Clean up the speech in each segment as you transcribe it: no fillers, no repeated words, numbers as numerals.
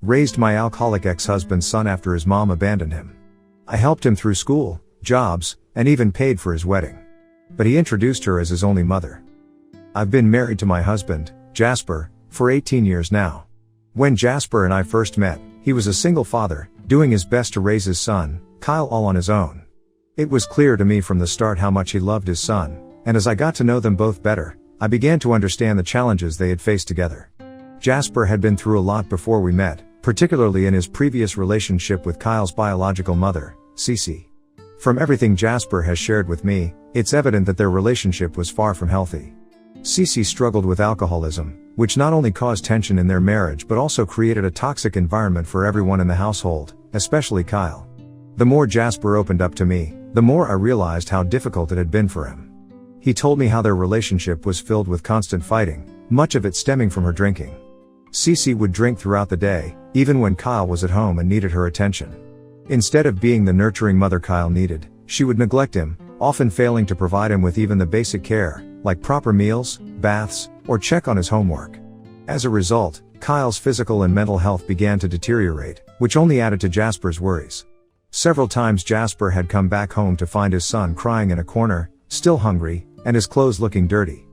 Raised my alcoholic ex-husband's son after his mom abandoned him. I helped him through school, jobs, and even paid for his wedding. But he introduced her as his only mother. I've been married to my husband, Jasper, for 18 years now. When Jasper and I first met, he was a single father, doing his best to raise his son, Kyle, all on his own. It was clear to me from the start how much he loved his son, and as I got to know them both better, I began to understand the challenges they had faced together. Jasper had been through a lot before we met, particularly in his previous relationship with Kyle's biological mother, Cece. From everything Jasper has shared with me, it's evident that their relationship was far from healthy. Cece struggled with alcoholism, which not only caused tension in their marriage but also created a toxic environment for everyone in the household, especially Kyle. The more Jasper opened up to me, the more I realized how difficult it had been for him. He told me how their relationship was filled with constant fighting, much of it stemming from her drinking. Cece would drink throughout the day, even when Kyle was at home and needed her attention. Instead of being the nurturing mother Kyle needed, she would neglect him, often failing to provide him with even the basic care, like proper meals, baths, or check on his homework. As a result, Kyle's physical and mental health began to deteriorate, which only added to Jasper's worries. Several times Jasper had come back home to find his son crying in a corner, still hungry, and his clothes looking dirty.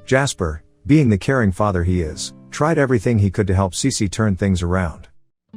Jasper, being the caring father he is, tried everything he could to help Cece turn things around.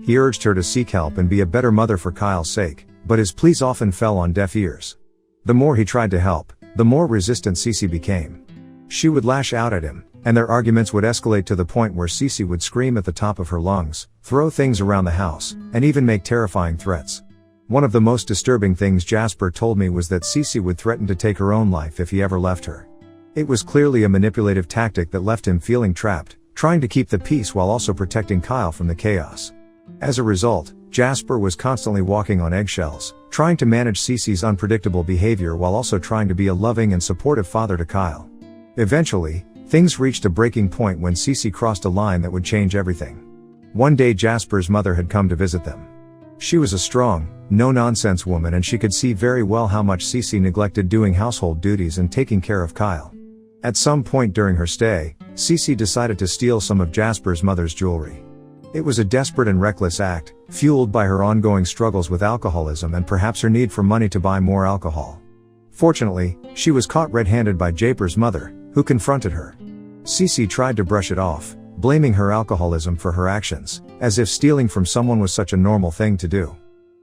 He urged her to seek help and be a better mother for Kyle's sake, but his pleas often fell on deaf ears. The more he tried to help, the more resistant Cece became. She would lash out at him, and their arguments would escalate to the point where Cece would scream at the top of her lungs, throw things around the house, and even make terrifying threats. One of the most disturbing things Jasper told me was that Cece would threaten to take her own life if he ever left her. It was clearly a manipulative tactic that left him feeling trapped, trying to keep the peace while also protecting Kyle from the chaos. As a result, Jasper was constantly walking on eggshells, trying to manage Cece's unpredictable behavior while also trying to be a loving and supportive father to Kyle. Eventually, things reached a breaking point when Cece crossed a line that would change everything. One day Jasper's mother had come to visit them. She was a strong, no-nonsense woman and she could see very well how much Cece neglected doing household duties and taking care of Kyle. At some point during her stay, Cece decided to steal some of Jasper's mother's jewelry. It was a desperate and reckless act, fueled by her ongoing struggles with alcoholism and perhaps her need for money to buy more alcohol. Fortunately, she was caught red-handed by Jasper's mother, who confronted her. Cece tried to brush it off, blaming her alcoholism for her actions, as if stealing from someone was such a normal thing to do.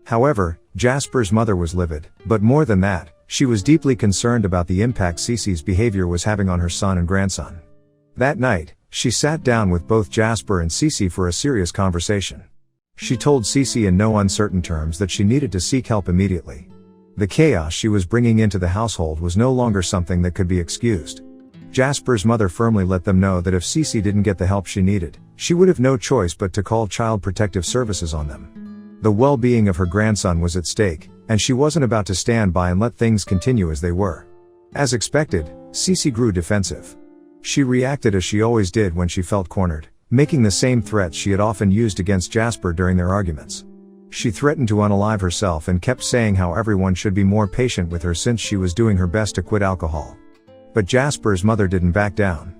However, Jasper's mother was livid, but more than that, she was deeply concerned about the impact Cece's behavior was having on her son and grandson. That night, she sat down with both Jasper and Cece for a serious conversation. She told Cece in no uncertain terms that she needed to seek help immediately. The chaos she was bringing into the household was no longer something that could be excused. Jasper's mother firmly let them know that if Cece didn't get the help she needed, she would have no choice but to call Child Protective Services on them. The well-being of her grandson was at stake, and she wasn't about to stand by and let things continue as they were. As expected, Cece grew defensive. She reacted as she always did when she felt cornered, making the same threats she had often used against Jasper during their arguments. She threatened to unalive herself and kept saying how everyone should be more patient with her since she was doing her best to quit alcohol. But Jasper's mother didn't back down.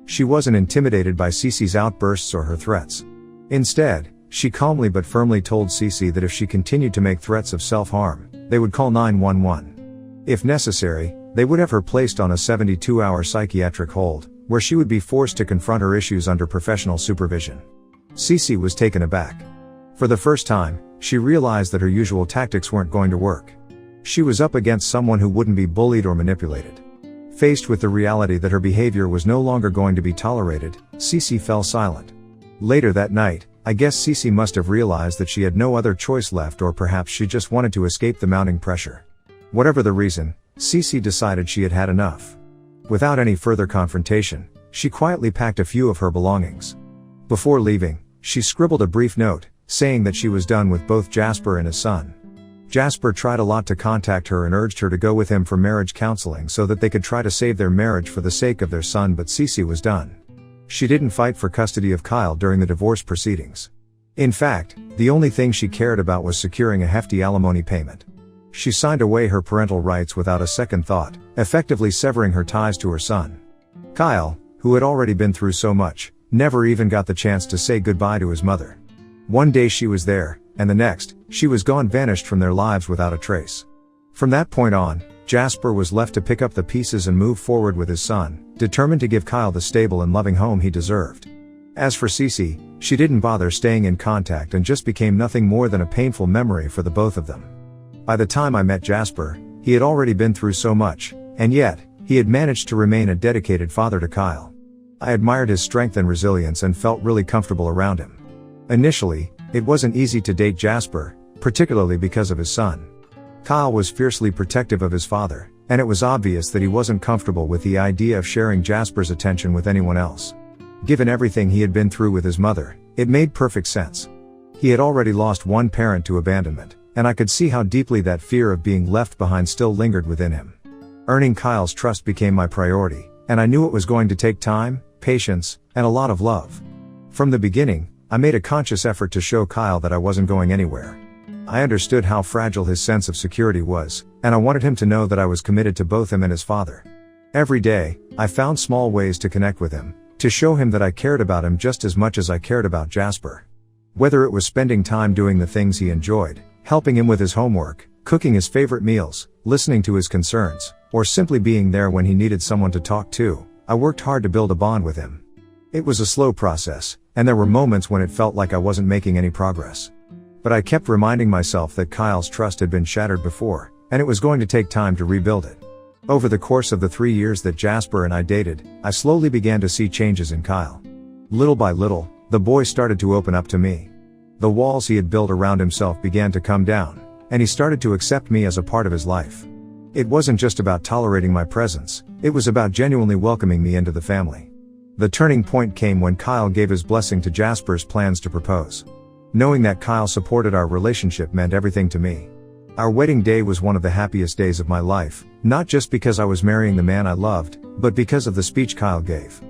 She wasn't intimidated by Cece's outbursts or her threats. Instead, she calmly but firmly told Cece that if she continued to make threats of self-harm, they would call 911. If necessary, they would have her placed on a 72-hour psychiatric hold, where she would be forced to confront her issues under professional supervision. Cece was taken aback. For the first time, she realized that her usual tactics weren't going to work. She was up against someone who wouldn't be bullied or manipulated. Faced with the reality that her behavior was no longer going to be tolerated, Cece fell silent. Later that night, I guess Cece must have realized that she had no other choice left, or perhaps she just wanted to escape the mounting pressure. Whatever the reason, Cece decided she had had enough. Without any further confrontation, she quietly packed a few of her belongings. Before leaving, she scribbled a brief note, saying that she was done with both Jasper and his son. Jasper tried a lot to contact her and urged her to go with him for marriage counseling so that they could try to save their marriage for the sake of their son, but Cece was done. She didn't fight for custody of Kyle during the divorce proceedings. In fact, the only thing she cared about was securing a hefty alimony payment. She signed away her parental rights without a second thought, effectively severing her ties to her son. Kyle, who had already been through so much, never even got the chance to say goodbye to his mother. One day she was there, and the next, she was gone, vanished from their lives without a trace. From that point on, Jasper was left to pick up the pieces and move forward with his son, determined to give Kyle the stable and loving home he deserved. As for Cece, she didn't bother staying in contact and just became nothing more than a painful memory for the both of them. By the time I met Jasper, he had already been through so much, and yet, he had managed to remain a dedicated father to Kyle. I admired his strength and resilience and felt really comfortable around him. Initially, it wasn't easy to date Jasper, particularly because of his son. Kyle was fiercely protective of his father, and it was obvious that he wasn't comfortable with the idea of sharing Jasper's attention with anyone else. Given everything he had been through with his mother, it made perfect sense. He had already lost one parent to abandonment, and I could see how deeply that fear of being left behind still lingered within him. Earning Kyle's trust became my priority, and I knew it was going to take time, patience, and a lot of love. From the beginning, I made a conscious effort to show Kyle that I wasn't going anywhere. I understood how fragile his sense of security was, and I wanted him to know that I was committed to both him and his father. Every day, I found small ways to connect with him, to show him that I cared about him just as much as I cared about Jasper. Whether it was spending time doing the things he enjoyed, helping him with his homework, cooking his favorite meals, listening to his concerns, or simply being there when he needed someone to talk to, I worked hard to build a bond with him. It was a slow process, and there were moments when it felt like I wasn't making any progress. But I kept reminding myself that Kyle's trust had been shattered before, and it was going to take time to rebuild it. Over the course of the 3 years that Jasper and I dated, I slowly began to see changes in Kyle. Little by little, the boy started to open up to me. The walls he had built around himself began to come down, and he started to accept me as a part of his life. It wasn't just about tolerating my presence, it was about genuinely welcoming me into the family. The turning point came when Kyle gave his blessing to Jasper's plans to propose. Knowing that Kyle supported our relationship meant everything to me. Our wedding day was one of the happiest days of my life, not just because I was marrying the man I loved, but because of the speech Kyle gave.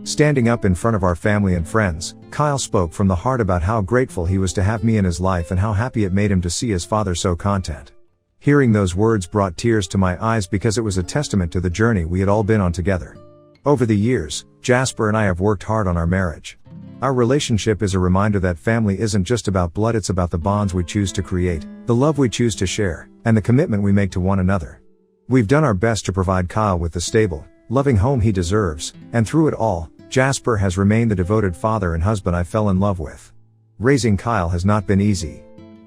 Standing up in front of our family and friends, Kyle spoke from the heart about how grateful he was to have me in his life and how happy it made him to see his father so content. Hearing those words brought tears to my eyes because it was a testament to the journey we had all been on together. Over the years, Jasper and I have worked hard on our marriage. Our relationship is a reminder that family isn't just about blood, it's about the bonds we choose to create, the love we choose to share, and the commitment we make to one another. We've done our best to provide Kyle with the stable, loving home he deserves, and through it all, Jasper has remained the devoted father and husband I fell in love with. Raising Kyle has not been easy.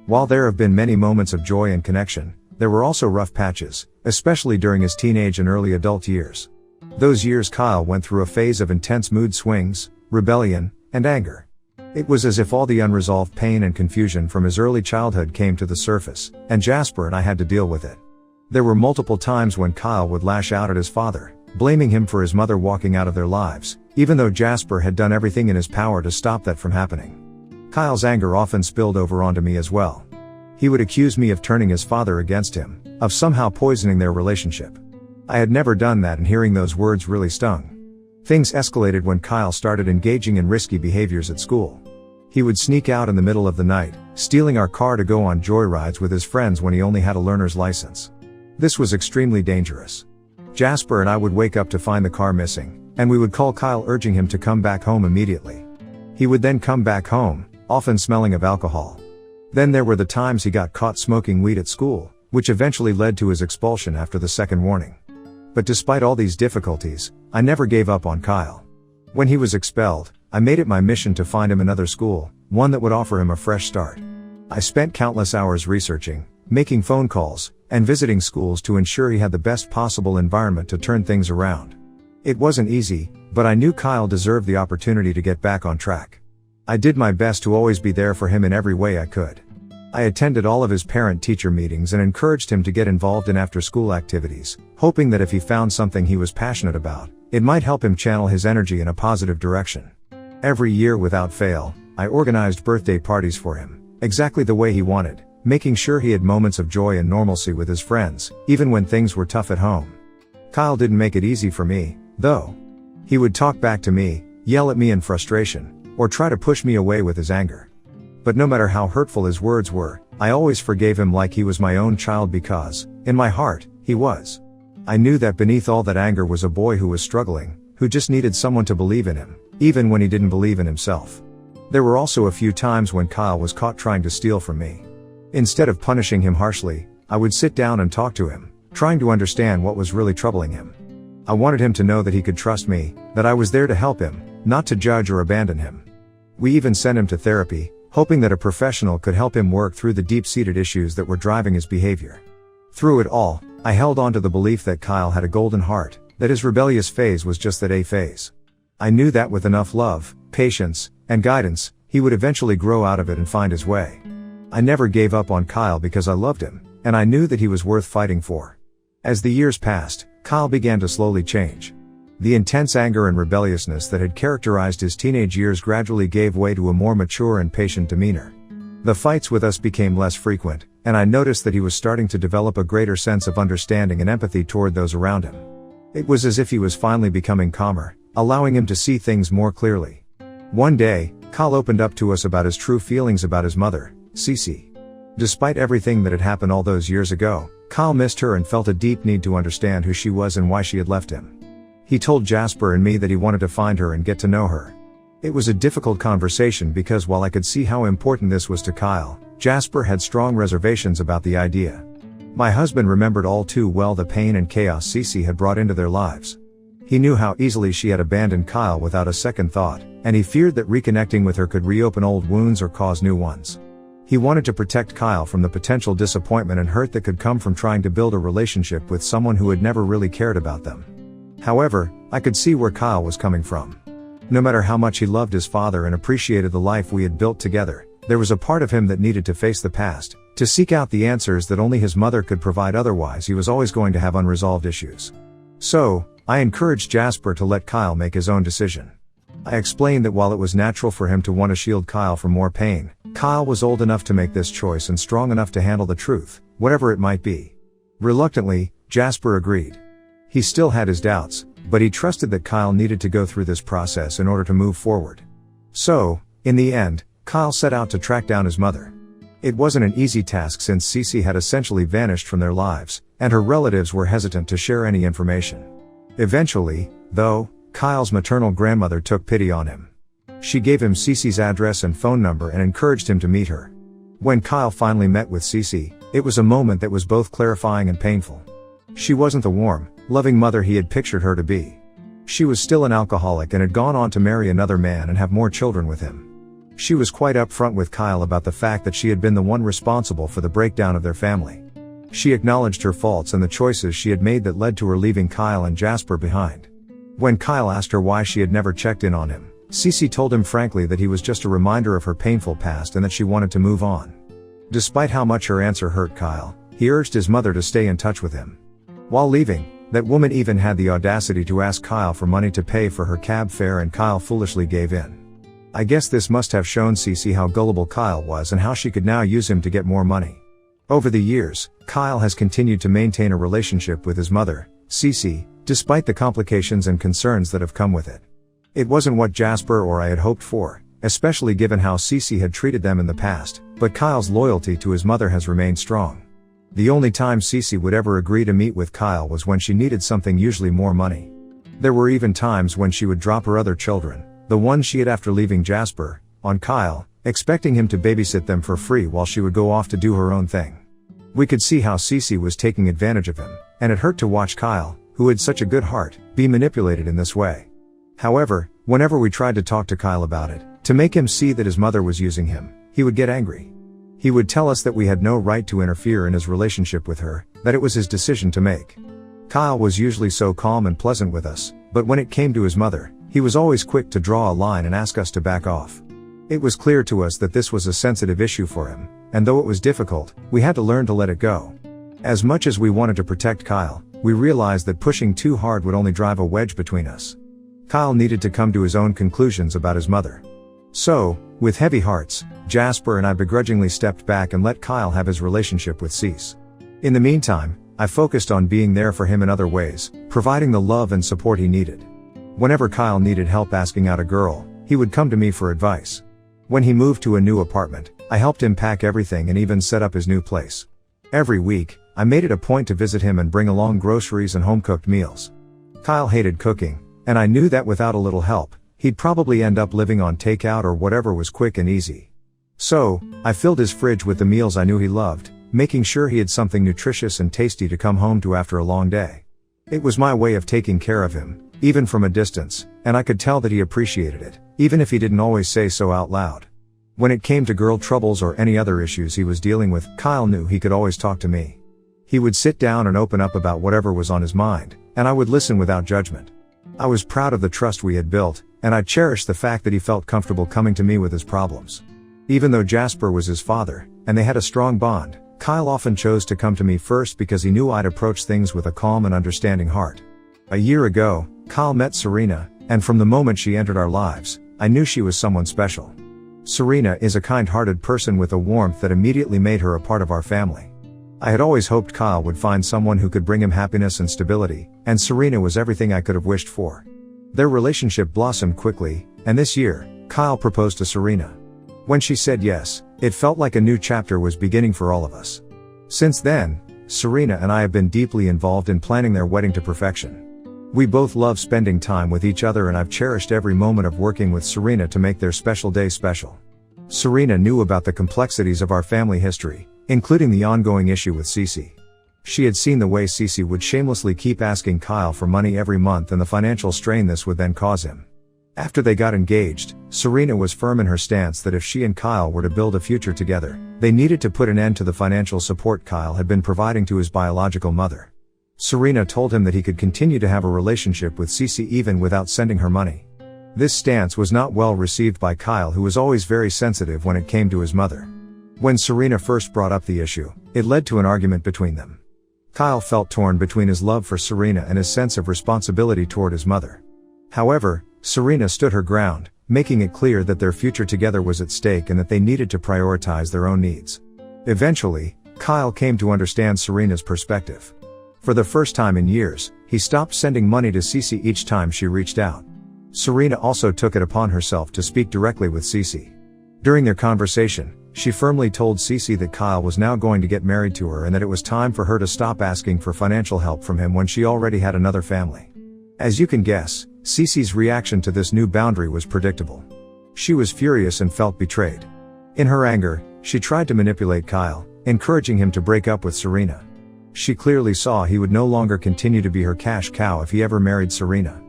While there have been many moments of joy and connection, there were also rough patches, especially during his teenage and early adult years. Those years Kyle went through a phase of intense mood swings, rebellion, and anger. It was as if all the unresolved pain and confusion from his early childhood came to the surface, and Jasper and I had to deal with it. There were multiple times when Kyle would lash out at his father, blaming him for his mother walking out of their lives, even though Jasper had done everything in his power to stop that from happening. Kyle's anger often spilled over onto me as well. He would accuse me of turning his father against him, of somehow poisoning their relationship. I had never done that, and hearing those words really stung. Things escalated when Kyle started engaging in risky behaviors at school. He would sneak out in the middle of the night, stealing our car to go on joyrides with his friends when he only had a learner's license. This was extremely dangerous. Jasper and I would wake up to find the car missing, and we would call Kyle urging him to come back home immediately. He would then come back home, often smelling of alcohol. Then there were the times he got caught smoking weed at school, which eventually led to his expulsion after the second warning. But despite all these difficulties, I never gave up on Kyle. When he was expelled, I made it my mission to find him another school, one that would offer him a fresh start. I spent countless hours researching, making phone calls, and visiting schools to ensure he had the best possible environment to turn things around. It wasn't easy, but I knew Kyle deserved the opportunity to get back on track. I did my best to always be there for him in every way I could. I attended all of his parent-teacher meetings and encouraged him to get involved in after-school activities, hoping that if he found something he was passionate about, it might help him channel his energy in a positive direction. Every year without fail, I organized birthday parties for him, exactly the way he wanted, making sure he had moments of joy and normalcy with his friends, even when things were tough at home. Kyle didn't make it easy for me, though. He would talk back to me, yell at me in frustration, or try to push me away with his anger. But no matter how hurtful his words were, I always forgave him like he was my own child because, in my heart, he was. I knew that beneath all that anger was a boy who was struggling, who just needed someone to believe in him, even when he didn't believe in himself. There were also a few times when Kyle was caught trying to steal from me. Instead of punishing him harshly, I would sit down and talk to him, trying to understand what was really troubling him. I wanted him to know that he could trust me, that I was there to help him, not to judge or abandon him. We even sent him to therapy, hoping that a professional could help him work through the deep-seated issues that were driving his behavior. Through it all, I held on to the belief that Kyle had a golden heart, that his rebellious phase was just that, a phase. I knew that with enough love, patience, and guidance, he would eventually grow out of it and find his way. I never gave up on Kyle because I loved him, and I knew that he was worth fighting for. As the years passed, Kyle began to slowly change. The intense anger and rebelliousness that had characterized his teenage years gradually gave way to a more mature and patient demeanor. The fights with us became less frequent, and I noticed that he was starting to develop a greater sense of understanding and empathy toward those around him. It was as if he was finally becoming calmer, allowing him to see things more clearly. One day, Kyle opened up to us about his true feelings about his mother, Cece. Despite everything that had happened all those years ago, Kyle missed her and felt a deep need to understand who she was and why she had left him. He told Jasper and me that he wanted to find her and get to know her. It was a difficult conversation because while I could see how important this was to Kyle, Jasper had strong reservations about the idea. My husband remembered all too well the pain and chaos Cece had brought into their lives. He knew how easily she had abandoned Kyle without a second thought, and he feared that reconnecting with her could reopen old wounds or cause new ones. He wanted to protect Kyle from the potential disappointment and hurt that could come from trying to build a relationship with someone who had never really cared about them. However, I could see where Kyle was coming from. No matter how much he loved his father and appreciated the life we had built together, there was a part of him that needed to face the past, to seek out the answers that only his mother could provide. Otherwise he was always going to have unresolved issues. So, I encouraged Jasper to let Kyle make his own decision. I explained that while it was natural for him to want to shield Kyle from more pain, Kyle was old enough to make this choice and strong enough to handle the truth, whatever it might be. Reluctantly, Jasper agreed. He still had his doubts, but he trusted that Kyle needed to go through this process in order to move forward. So, in the end, Kyle set out to track down his mother. It wasn't an easy task since Cece had essentially vanished from their lives, and her relatives were hesitant to share any information. Eventually, though, Kyle's maternal grandmother took pity on him. She gave him Cece's address and phone number and encouraged him to meet her. When Kyle finally met with Cece, it was a moment that was both clarifying and painful. She wasn't the warm, loving mother he had pictured her to be. She was still an alcoholic and had gone on to marry another man and have more children with him. She was quite upfront with Kyle about the fact that she had been the one responsible for the breakdown of their family. She acknowledged her faults and the choices she had made that led to her leaving Kyle and Jasper behind. When Kyle asked her why she had never checked in on him, Cece told him frankly that he was just a reminder of her painful past and that she wanted to move on. Despite how much her answer hurt Kyle, he urged his mother to stay in touch with him. While leaving, that woman even had the audacity to ask Kyle for money to pay for her cab fare, and Kyle foolishly gave in. I guess this must have shown Cece how gullible Kyle was and how she could now use him to get more money. Over the years, Kyle has continued to maintain a relationship with his mother, Cece, despite the complications and concerns that have come with it. It wasn't what Jasper or I had hoped for, especially given how Cece had treated them in the past, but Kyle's loyalty to his mother has remained strong. The only time Cece would ever agree to meet with Kyle was when she needed something, usually more money. There were even times when she would drop her other children, the ones she had after leaving Jasper, on Kyle, expecting him to babysit them for free while she would go off to do her own thing. We could see how Cece was taking advantage of him, and it hurt to watch Kyle, who had such a good heart, be manipulated in this way. However, whenever we tried to talk to Kyle about it, to make him see that his mother was using him, he would get angry. He would tell us that we had no right to interfere in his relationship with her, that it was his decision to make. Kyle was usually so calm and pleasant with us, but when it came to his mother, he was always quick to draw a line and ask us to back off. It was clear to us that this was a sensitive issue for him, and though it was difficult, we had to learn to let it go. As much as we wanted to protect Kyle, we realized that pushing too hard would only drive a wedge between us. Kyle needed to come to his own conclusions about his mother. So, with heavy hearts, Jasper and I begrudgingly stepped back and let Kyle have his relationship with Cece. In the meantime, I focused on being there for him in other ways, providing the love and support he needed. Whenever Kyle needed help asking out a girl, he would come to me for advice. When he moved to a new apartment, I helped him pack everything and even set up his new place. Every week, I made it a point to visit him and bring along groceries and home-cooked meals. Kyle hated cooking, and I knew that without a little help, he'd probably end up living on takeout or whatever was quick and easy. So, I filled his fridge with the meals I knew he loved, making sure he had something nutritious and tasty to come home to after a long day. It was my way of taking care of him, even from a distance, and I could tell that he appreciated it, even if he didn't always say so out loud. When it came to girl troubles or any other issues he was dealing with, Kyle knew he could always talk to me. He would sit down and open up about whatever was on his mind, and I would listen without judgment. I was proud of the trust we had built, and I cherished the fact that he felt comfortable coming to me with his problems. Even though Jasper was his father, and they had a strong bond, Kyle often chose to come to me first because he knew I'd approach things with a calm and understanding heart. A year ago, Kyle met Serena, and from the moment she entered our lives, I knew she was someone special. Serena is a kind-hearted person with a warmth that immediately made her a part of our family. I had always hoped Kyle would find someone who could bring him happiness and stability, and Serena was everything I could have wished for. Their relationship blossomed quickly, and this year, Kyle proposed to Serena. When she said yes, it felt like a new chapter was beginning for all of us. Since then, Serena and I have been deeply involved in planning their wedding to perfection. We both love spending time with each other, and I've cherished every moment of working with Serena to make their special day special. Serena knew about the complexities of our family history, including the ongoing issue with Cece. She had seen the way Cece would shamelessly keep asking Kyle for money every month and the financial strain this would then cause him. After they got engaged, Serena was firm in her stance that if she and Kyle were to build a future together, they needed to put an end to the financial support Kyle had been providing to his biological mother. Serena told him that he could continue to have a relationship with Cece even without sending her money. This stance was not well received by Kyle, who was always very sensitive when it came to his mother. When Serena first brought up the issue, it led to an argument between them. Kyle felt torn between his love for Serena and his sense of responsibility toward his mother. However, Serena stood her ground, making it clear that their future together was at stake and that they needed to prioritize their own needs. Eventually, Kyle came to understand Serena's perspective. For the first time in years, he stopped sending money to Cece each time she reached out. Serena also took it upon herself to speak directly with Cece. During their conversation, she firmly told Cece that Kyle was now going to get married to her and that it was time for her to stop asking for financial help from him when she already had another family. As you can guess, Cece's reaction to this new boundary was predictable. She was furious and felt betrayed. In her anger, she tried to manipulate Kyle, encouraging him to break up with Serena. She clearly saw he would no longer continue to be her cash cow if he ever married Serena.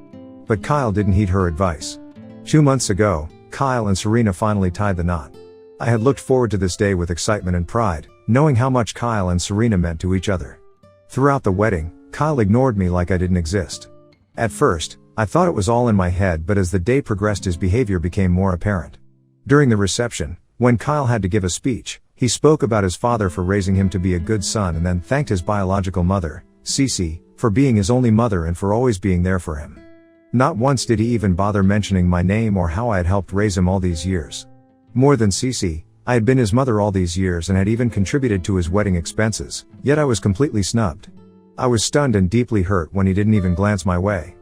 But Kyle didn't heed her advice. 2 months ago, Kyle and Serena finally tied the knot. I had looked forward to this day with excitement and pride, knowing how much Kyle and Serena meant to each other. Throughout the wedding, Kyle ignored me like I didn't exist. At first, I thought it was all in my head, but as the day progressed his behavior became more apparent. During the reception, when Kyle had to give a speech, he spoke about his father for raising him to be a good son and then thanked his biological mother, Cece, for being his only mother and for always being there for him. Not once did he even bother mentioning my name or how I had helped raise him all these years. More than Cece, I had been his mother all these years and had even contributed to his wedding expenses, yet I was completely snubbed. I was stunned and deeply hurt when he didn't even glance my way.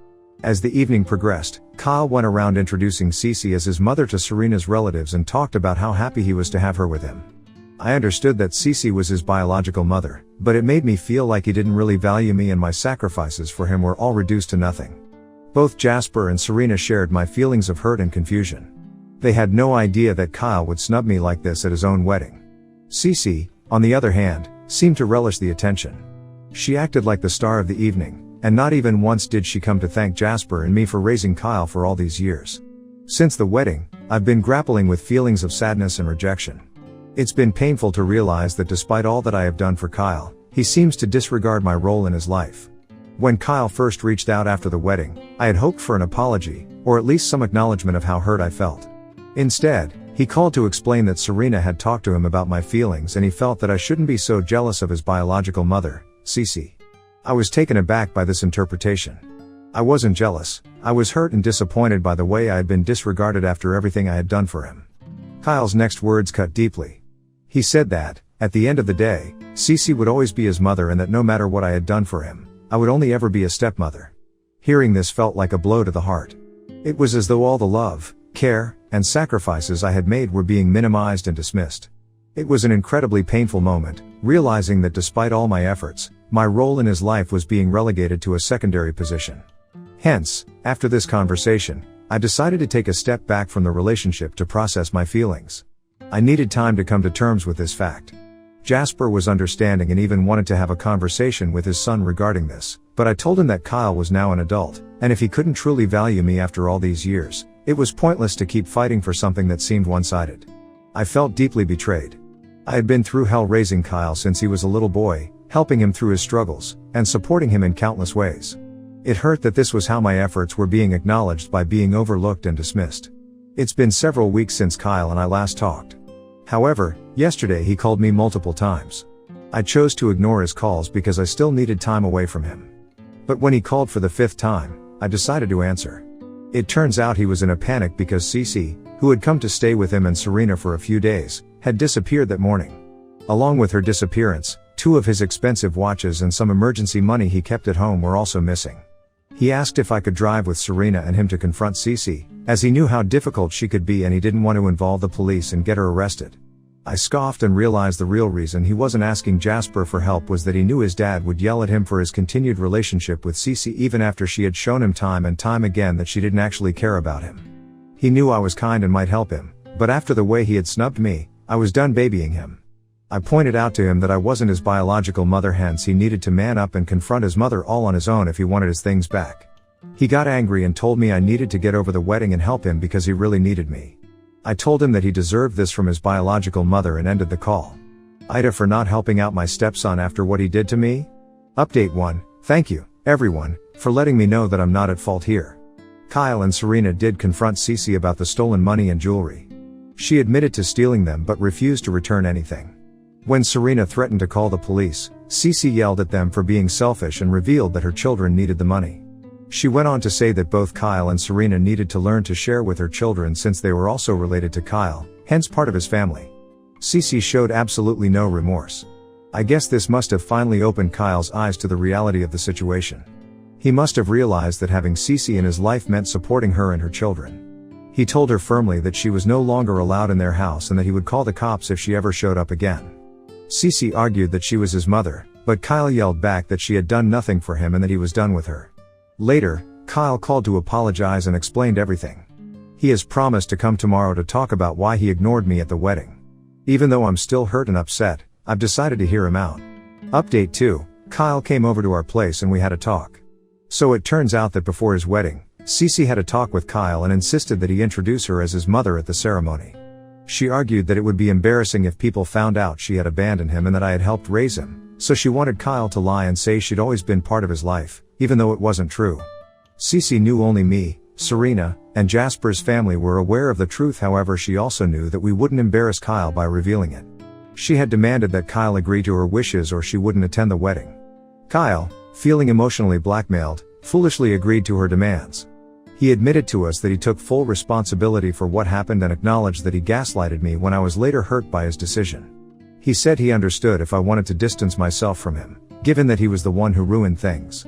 As the evening progressed, Kyle went around introducing Cece as his mother to Serena's relatives and talked about how happy he was to have her with him. I understood that Cece was his biological mother, but it made me feel like he didn't really value me and my sacrifices for him were all reduced to nothing. Both Jasper and Serena shared my feelings of hurt and confusion. They had no idea that Kyle would snub me like this at his own wedding. Cece, on the other hand, seemed to relish the attention. She acted like the star of the evening, and not even once did she come to thank Jasper and me for raising Kyle for all these years. Since the wedding, I've been grappling with feelings of sadness and rejection. It's been painful to realize that despite all that I have done for Kyle, he seems to disregard my role in his life. When Kyle first reached out after the wedding, I had hoped for an apology, or at least some acknowledgement of how hurt I felt. Instead, he called to explain that Serena had talked to him about my feelings and he felt that I shouldn't be so jealous of his biological mother, Cece. I was taken aback by this interpretation. I wasn't jealous, I was hurt and disappointed by the way I had been disregarded after everything I had done for him. Kyle's next words cut deeply. He said that, at the end of the day, Cece would always be his mother and that no matter what I had done for him, I would only ever be a stepmother. Hearing this felt like a blow to the heart. It was as though all the love, care, and sacrifices I had made were being minimized and dismissed. It was an incredibly painful moment, realizing that despite all my efforts, my role in his life was being relegated to a secondary position. Hence, after this conversation, I decided to take a step back from the relationship to process my feelings. I needed time to come to terms with this fact. Jasper was understanding and even wanted to have a conversation with his son regarding this, but I told him that Kyle was now an adult, and if he couldn't truly value me after all these years, it was pointless to keep fighting for something that seemed one-sided. I felt deeply betrayed. I had been through hell raising Kyle since he was a little boy, helping him through his struggles, and supporting him in countless ways. It hurt that this was how my efforts were being acknowledged by being overlooked and dismissed. It's been several weeks since Kyle and I last talked. However, yesterday he called me multiple times. I chose to ignore his calls because I still needed time away from him. But when he called for the 5th time, I decided to answer. It turns out he was in a panic because Cece, who had come to stay with him and Serena for a few days, had disappeared that morning. Along with her disappearance, 2 of his expensive watches and some emergency money he kept at home were also missing. He asked if I could drive with Serena and him to confront Cece, as he knew how difficult she could be and he didn't want to involve the police and get her arrested. I scoffed and realized the real reason he wasn't asking Jasper for help was that he knew his dad would yell at him for his continued relationship with Cece even after she had shown him time and time again that she didn't actually care about him. He knew I was kind and might help him, but after the way he had snubbed me, I was done babying him. I pointed out to him that I wasn't his biological mother, hence he needed to man up and confront his mother all on his own if he wanted his things back. He got angry and told me I needed to get over the wedding and help him because he really needed me. I told him that he deserved this from his biological mother and ended the call. Ida for not helping out my stepson after what he did to me? Update 1. Thank you, everyone, for letting me know that I'm not at fault here. Kyle and Serena did confront Cece about the stolen money and jewelry. She admitted to stealing them but refused to return anything. When Serena threatened to call the police, Cece yelled at them for being selfish and revealed that her children needed the money. She went on to say that both Kyle and Serena needed to learn to share with her children since they were also related to Kyle, hence part of his family. Cece showed absolutely no remorse. I guess this must have finally opened Kyle's eyes to the reality of the situation. He must have realized that having Cece in his life meant supporting her and her children. He told her firmly that she was no longer allowed in their house and that he would call the cops if she ever showed up again. Cece argued that she was his mother, but Kyle yelled back that she had done nothing for him and that he was done with her. Later, Kyle called to apologize and explained everything. He has promised to come tomorrow to talk about why he ignored me at the wedding. Even though I'm still hurt and upset, I've decided to hear him out. Update 2. Kyle came over to our place and we had a talk. So it turns out that before his wedding, Cece had a talk with Kyle and insisted that he introduce her as his mother at the ceremony. She argued that it would be embarrassing if people found out she had abandoned him and that I had helped raise him, so she wanted Kyle to lie and say she'd always been part of his life, even though it wasn't true. Cece knew only me, Serena, and Jasper's family were aware of the truth, however she also knew that we wouldn't embarrass Kyle by revealing it. She had demanded that Kyle agree to her wishes or she wouldn't attend the wedding. Kyle, feeling emotionally blackmailed, foolishly agreed to her demands. He admitted to us that he took full responsibility for what happened and acknowledged that he gaslighted me when I was later hurt by his decision. He said he understood if I wanted to distance myself from him, given that he was the one who ruined things.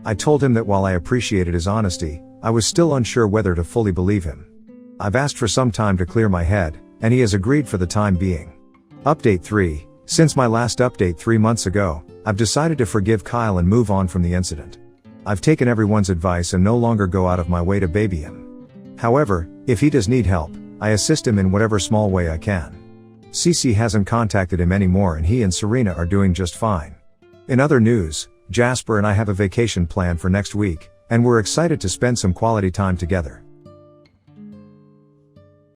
I told him that while I appreciated his honesty, I was still unsure whether to fully believe him. I've asked for some time to clear my head, and he has agreed for the time being. Update 3. Since my last update 3 months ago, I've decided to forgive Kyle and move on from the incident. I've taken everyone's advice and no longer go out of my way to baby him. However, if he does need help, I assist him in whatever small way I can. Cece hasn't contacted him anymore and he and Serena are doing just fine. In other news, Jasper and I have a vacation planned for next week, and we're excited to spend some quality time together.